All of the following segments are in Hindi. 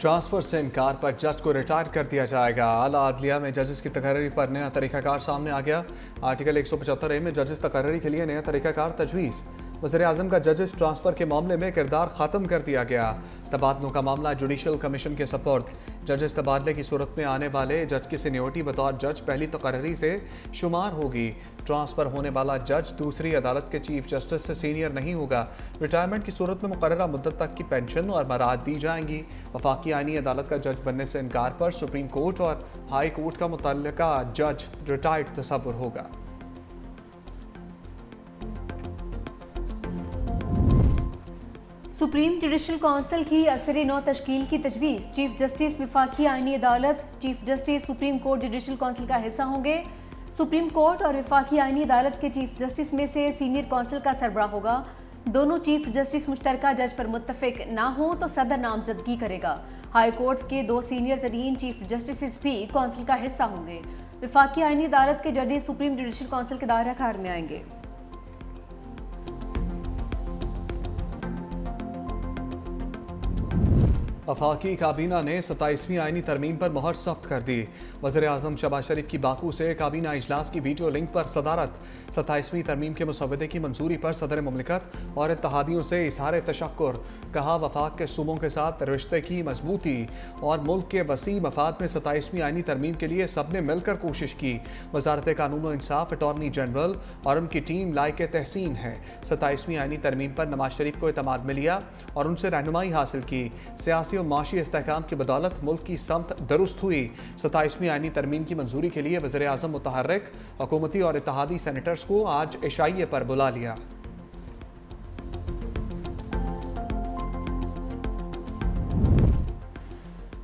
ट्रांसफर से इनकार पर जज को रिटायर कर दिया जाएगा। आला अदलिया में जजेस की तकर्री पर नया तरीकाकार सामने आ गया। आर्टिकल 175A में जजेस तकर्री के लिए नया तरीकाकार तजवीज़। वज़ीर-ए-आज़म का जजेस ट्रांसफ़र के मामले में किरदार ख़त्म कर दिया गया। तबादलों का मामला जुडिशल कमीशन के सपुर्द। जजेस तबादले की सूरत में आने वाले जज की सीनियोरिटी बतौर जज पहली तकर्री से शुमार होगी। ट्रांसफ़र होने वाला जज दूसरी अदालत के चीफ जस्टिस से सीनियर नहीं होगा। रिटायरमेंट की सूरत में मुकर्ररा मुद्दत तक की पेंशन और बरात दी जाएंगी। वफाकी आईनी अदालत का जज बनने से इनकार पर सुप्रीम कोर्ट और हाई कोर्ट का मुतल्लिका जज रिटायर्ड तस्वुर होगा। सुप्रीम जुडिशल काउंसिल की असर नौ तश्कील की तजवीज़। चीफ जस्टिस वफाकी आईनी अदालत, chief justice supreme court judicial council का हिस्सा होंगे। सुप्रीम कोर्ट और वफाकी आईनी अदालत के चीफ जस्टिस में से सीनियर काउंसिल का सरबराह होगा। दोनों चीफ जस्टिस मुश्तरका जज पर मुत्तफिक ना हो तो सदर नामजदगी करेगा। हाई कोर्ट्स के 2 सीनियर तरीन चीफ जस्टिस भी काउंसिल का हिस्सा होंगे। वफाकी आईनी अदालत के जजेस सुप्रीम जुडिशल काउंसिल के दायरा कार में आएंगे। वफाकी काबीना ने 27वीं आईनी तरमीम पर मोहर सख्त कर दी। वज़ीर-ए-आज़म शहबाज शरीफ की बाकू से काबीना इजलास की वीडियो लिंक पर सदारत। 27वीं तरमीम के मुसवदे की मंजूरी पर सदर मुमलिकत और इत्तहादियों से इजहार तशक्कुर। कहा वफाक के सूबों के साथ रिश्ते की मजबूती और मुल्क के वसी मफाद में 27वीं आईनी तरमीम के लिए सब ने मिलकर कोशिश की। वजारत कानून और इंसाफ, अटॉर्नी जनरल और उनकी टीम लायक तहसीन है। 27वीं आईनी तरमीम पर नवाज शरीफ को इतमाद में लिया और उनसे रहनुमाई हासिल की। सियासी और माशी इस्तेहकाम की बदौलत मुल्क की समत दुरुस्त हुई। 27वीं आईनी तरमीम की मंजूरी के लिए वज़ीर-ए-आज़म मुतहर्रिक हुकूमती और इत्तेहादी सेनेटर्स को आज इशाइये पर बुला लिया।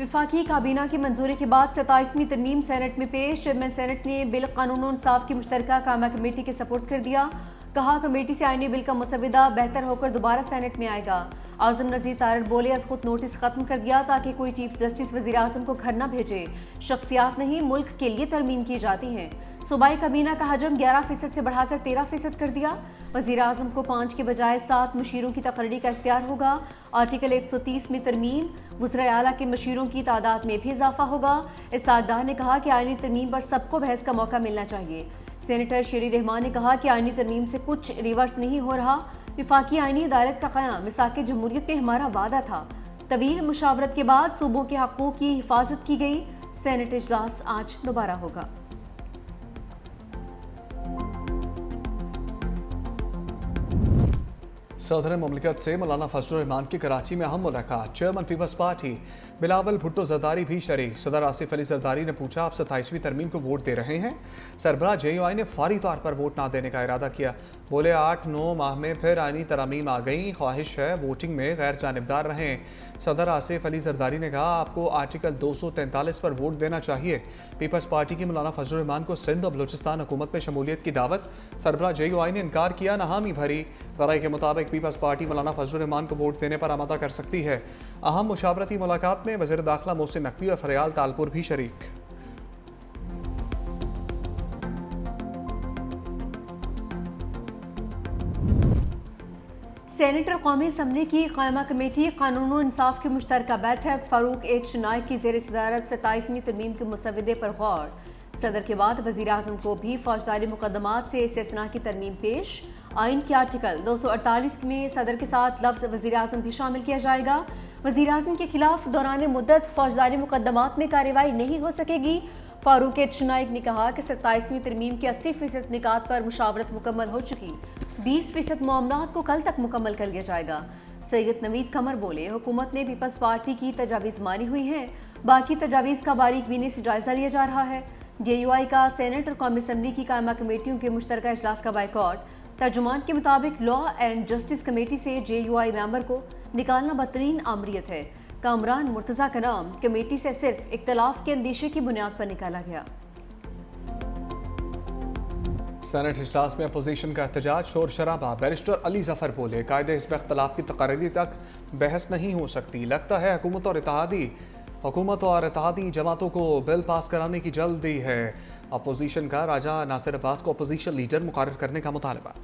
वफाकी काबीना की मंजूरी के बाद 27वीं तरमीम सेनेट में पेश। चेयरमैन सेनेट ने बिल कानून और इंसाफ की मुश्तरका कायमा कमेटी के सपोर्ट कर दिया। कहा कमेटी से आईनी बिल का मसवदा बेहतर होकर दोबारा सेनेट में आएगा। आज़म नज़ीर तारड़ बोले अस खुद नोटिस खत्म कर दिया ताकि कोई चीफ जस्टिस वज़ीर-ए-आज़म को घर न भेजे। शख्सियात नहीं मुल्क के लिए तरमीम की जाती हैं। सूबाई काबीना का हजम 11% से बढ़ाकर 13% कर दिया। वज़ीर-ए-आज़म को 5 के बजाय 7 मशीरों की तकर्री का इख्तियार होगा। आर्टिकल 130 में तरमीम, वज़ीर आला के मशीरों की तादाद में भी इजाफा होगा। इसाकदार ने कहा कि आईनी तरमीम पर सबको बहस का मौका मिलना चाहिए। सेनेटर शेरी रहमान ने कहा कि आईनी तरमीम से कुछ रिवर्स नहीं हो रहा। वफाकी आईनी अदालत का क़याम मिसाक़ जमहूरियत में हमारा वादा था। तवील मुशावरत के बाद सूबों के हक़ूक़ की हिफाजत की गई। सेनेट इजलास आज दोबारा होगा। सदर मुमलिकत से मौलाना फजल रहमान की कराची में अहम मुलाकात। Chairman Peoples Party Bilawal Bhutto Zardari भी शरीक। सदर आसिफ अली जरदारी ने पूछा आप 27वीं तरमीम को वोट दे रहे हैं? सरबराह JUI ने फौरी तौर पर वोट ना देने का इरादा किया। बोले 8-9 माह में फिर आईनी तरमीम आ गई, ख्वाहिश है वोटिंग में गैर जानिबदार रहें। सदर आसिफ अली जरदारी ने कहा आपको आर्टिकल 243 पर वोट देना चाहिए। पीपल्स पार्टी की मौलाना फजल रहमान को सिंध और बलूचिस्तान हुकूमत में शमूलियत की दावत। सरबराह JUI ने इनकार किया, नाहमी भरी। ज़राए के मुताबिक पीपल्स पार्टी मौलाना फजल रहमान को वोट देने पर आमादा कर सकती है। अहम मुशावरती मुलाकात में वज़ीर दाखिला मोहसिन नकवी और फरियाल तालपुर भी शरीक। सेनेटर कौमी असम्बली की कायमा कमेटी कानून और इंसाफ की मुश्तरका बैठक। फारूक H नाइक की ज़ेर सदारत 27वीं तरमीम के मसवदे पर गौर। सदर के बाद वज़ीर-ए-आज़म को भी फौजदारी मुकदमात से इस्तिस्ना की तरमीम पेश। आइन के आर्टिकल 248 में सदर के साथ लफ्ज़ वज़ीर-ए-आज़म भी शामिल किया जाएगा। वज़ीर-ए-आज़म के खिलाफ दौरान मुद्दत फौजदारी मुकदमात में कार्रवाई नहीं हो सकेगी। फारूक H नाइक ने कहा कि 27वीं तरमीम के 80% निकात पर मुशावरत मुकम्मल हो चुकी। 20% मामलात को कल तक मुकम्मल कर लिया जाएगा। सैयद नवीद कमर बोले हुकूमत ने पीपल्स पार्टी की तजावीज़ मानी हुई हैं, बाकी तजावीज़ का बारीक बीनी से जायजा लिया जा रहा है। JUI का सेनेट और कौमी असम्बली की कायमा कमेटियों के मुश्तरका इजलास का बाइकॉट। तर्जुमान के मुताबिक लॉ एंड जस्टिस कमेटी से JUI मेंबर को निकालना बदतरीन आमरीत है। कामरान मुर्तज़ा का नाम कमेटी से सिर्फ इख्तलाफ के अंदेशे की बुनियाद पर निकाला गया। सेनेट इजलास में अपोजिशन का एहतजाज, शोर शराबा। बैरिस्टर अली जफर बोले कायदे हिस्ब इख्तलाफ की तकरीरी तक बहस नहीं हो सकती। लगता है हुकूमत और इत्तेहादी जमातों को बिल पास कराने की जल्दी है। अपोजिशन का राजा नासिर अब्बास को अपोजिशन लीडर मुकर्रर करने का मुतालबा।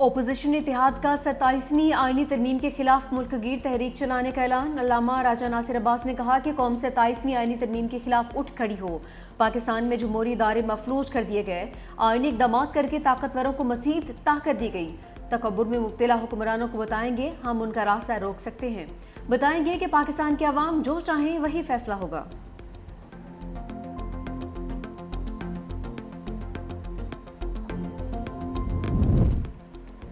ओपोजिशन इत्तेहाद का 27वीं आईनी तरमीम के खिलाफ मुल्क गिर तहरीक चलाने का ऐलान। अल्लामा राजा नासिर अब्बास ने कहा कि कौम 27वीं आईनी तरमीम के खिलाफ उठ खड़ी हो। पाकिस्तान में जमहूरी इदारे मफलूज कर दिए गए, आईनी इकदाम करके ताकतवरों को मजीद ताकत दी गई। तकब्बुर में मुब्तला हुक्मरानों को बताएंगे हम उनका रास्ता रोक सकते हैं। बताएंगे कि पाकिस्तान के अवाम जो चाहें वही फैसला होगा।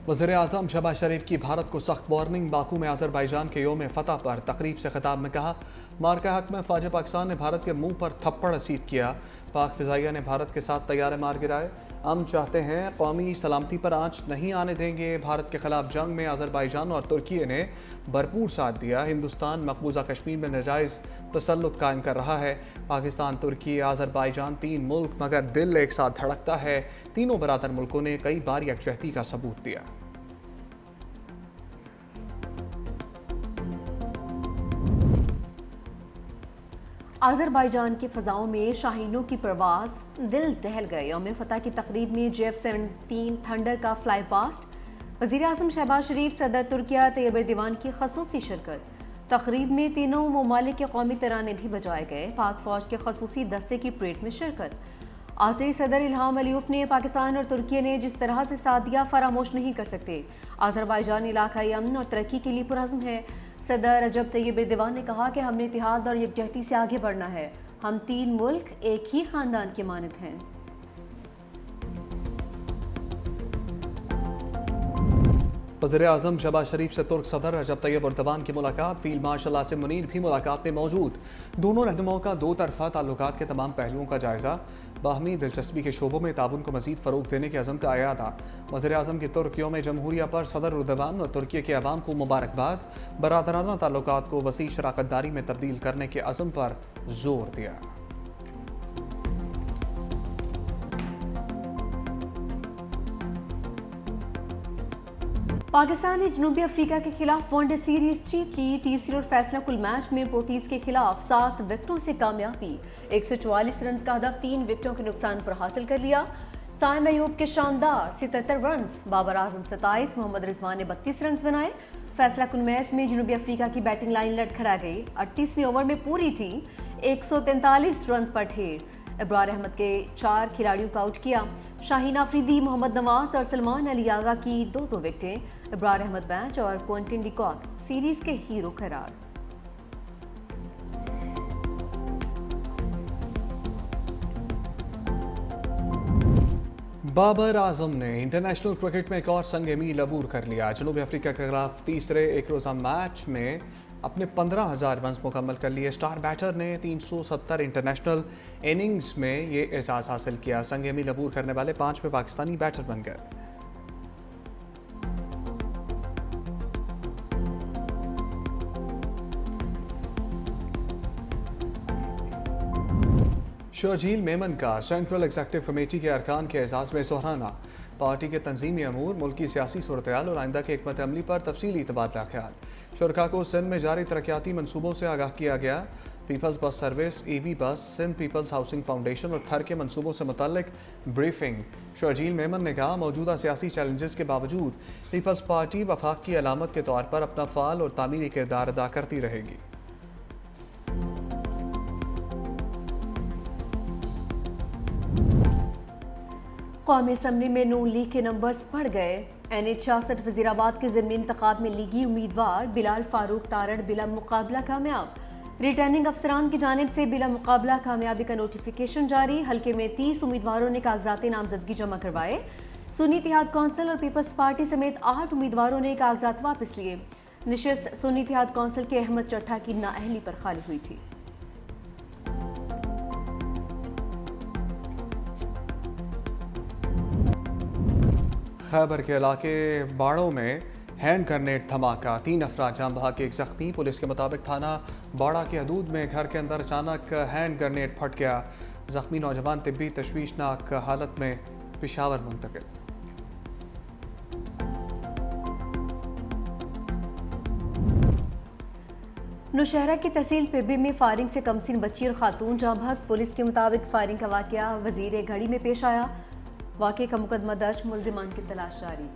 वज़ीर-ए-आज़म शहबाज शरीफ की भारत को सख्त वार्निंग। बाकू में अज़रबैजान के योम फतह पर तकरीब से खिताब में कहा, मार्का हक में फ़ौज पाकिस्तान ने भारत के मुंह पर थप्पड़ रसीद किया। पाक फ़िज़ाइया ने भारत के साथ तैयारे मार गिराए। हम चाहते हैं कौमी सलामती पर आँच नहीं आने देंगे। भारत के खिलाफ जंग में अज़रबैजान और तुर्की ने भरपूर साथ दिया। हिंदुस्तान मकबूजा कश्मीर में नाजायज़ तसल्लुत कायम कर रहा है। पाकिस्तान, तुर्की, अज़रबैजान 3 मुल्क, मगर दिल एक साथ धड़कता है। तीनों बरादर मुल्कों ने कई बार यकजहती का सबूत दिया। अज़रबैजान की फ़ज़ाओं में शाहीनों की परवाज़, दिल दहल गए। यौम फतह की तकरीब में JF-17 थंडर का फ्लाई पास्ट। वज़ीर-ए-आज़म शहबाज शरीफ, सदर तुर्किया तैयब एर्दोगान की ख़ुसूसी शिरकत। तकरीब में तीनों ममालिक के कौमी तराने भी बजाए गए। पाक फ़ौज के ख़ुसूसी दस्ते की परेड में शिरकत। आज़री सदर इल्हाम अलीफ ने पाकिस्तान और तुर्की ने जिस तरह से साथ दिया फरामोश नहीं कर सकते। अज़रबैजान इलाकाई अमन और तरक्की के लिए पुरअज़्म है। सदर रजब तैयब एर्दोगान ने कहा कि हमने इत्तेहाद और यकजहती से आगे बढ़ना है। हम 3 मुल्क एक ही खानदान के मानद हैं। वज़ीर-ए-आज़म शहबाज शरीफ से तुर्क सदर रजब तैयब एर्दोगान की मुलाकात। फील्ड मार्शल आसिम मुनीर भी मुलाकात में मौजूद। दोनों रहनुमाओं का 2 तरफ़ा ताल्लुकात के तमाम पहलुओं का जायज़ा। बाहमी दिलचस्पी के शोबों में ताउन को मज़ीद फ़रोग़ देने के अज़म का अयादा। वज़ीर-ए-आज़म की तुर्क यौम जमहूरिया पर सदर एर्दोगान और तुर्की के अवाम को मुबारकबाद। बरादराना ताल्लुकात को वसी शराकतदारी में तब्दील करने के अज़म पर जोर दिया। पाकिस्तान ने जनूबी अफ्रीका के खिलाफ वनडे सीरीज जीत ली। तीसरी और फैसला कुल मैच में पोर्टीज के खिलाफ 7 विकेटों से कामयाबी। 144 रन का हदफ 3 विकेटों के नुकसान पर हासिल कर लिया। साइम अयूब के शानदार 77 रन, बाबर आजम 27, मोहम्मद रिजवान ने 32 रन बनाए। फैसला कुल मैच में जनूबी अफ्रीका की बैटिंग लाइन लड़खड़ा गई। 38वें ओवर में पूरी टीम 143 रन पर ढेर। इब्रार अहमद के 4 खिलाड़ियों को आउट किया। शाहीन आफरीदी, मोहम्मद नवाज और सलमान अली आगा की 2-2 विकेटें। इब्रार अहमद मैच और क्विंटन डिकॉक सीरीज के हीरो करार। बाबर आजम ने इंटरनेशनल क्रिकेट में एक और संग मील अबूर कर लिया। जनूबी अफ्रीका के खिलाफ तीसरे एक रोज़ा मैच में अपने 15,000 रन मुकम्मल कर लिए। स्टार बैटर ने 370 इंटरनेशनल इनिंग्स में ये एजाज़ हासिल किया। संग मील अबूर करने वाले 5वें पाकिस्तानी बैटर बन गए। शर्जील मेमन का सेंट्रल एग्जीक्यूटिव कमेटी के अरकान के एजाज़ में सराहना। पार्टी के तंजीमी अमूर, मुल्की सियासी सूरत-ए-हाल और आइंदा के हिकमत अमली पर तफसीली तबादला ख्याल। शुरका को सिंध में जारी तरक्याती मनसूबों से आगाह किया गया। पीपल्स बस सर्विस, EV बस, सिंध पीपल्स हाउसिंग फाउंडेशन और थर के मनसूबों से मुतल्लिक ब्रीफिंग। शर्जील मेमन ने कहा, मौजूदा सियासी चैलेंजेस के बावजूद पीपल्स पार्टी वफाक की अलामत के तौर पर अपना फ़ाल और तामीरी किरदार अदा करती रहेगी। कौमी असम्बली में नून लीग के नंबर्स बढ़ गए। NH-66 वज़ीराबाद के ज़िमनी इंतखाब में लीगी उम्मीदवार बिलाल फारूक तारड़ बिला मुकाबला कामयाब। रिटर्निंग अफसरान की जानिब से बिला मुकाबला कामयाबी का नोटिफिकेशन जारी। हल्के में 30 उम्मीदवारों ने कागजात नामजदगी जमा करवाए। सुन्नी इत्तेहाद कौंसिल और पीपल्स पार्टी समेत 8 उम्मीदवारों ने कागजात वापस लिए। नशिस्त सुन्नी इत्तेहाद कौंसिल के अहमद चट्ठा की नाअहली पर खाली हुई थी। खैबर के इलाके बाड़ों में हैंड ग्रेनेड धमाका, 3 अफराद जाम बहाक, 1 जख्मी। पुलिस के मुताबिक थाना बाड़ा के हदूद में घर के अंदर अचानक हैंड ग्रेनेड फट गया। जख्मी नौजवान तिब्बी तशवीशनाक हालत में पेशावर मुंतकिल। नौशहरा की तहसील पिब्बी में फायरिंग से कमसिन बच्ची और खातून जाम बहक। पुलिस के मुताबिक फायरिंग का वाकया वजीर घड़ी में पेश आया। वाकये का मुकदमा दर्ज, मुल्जिमान की तलाश जारी।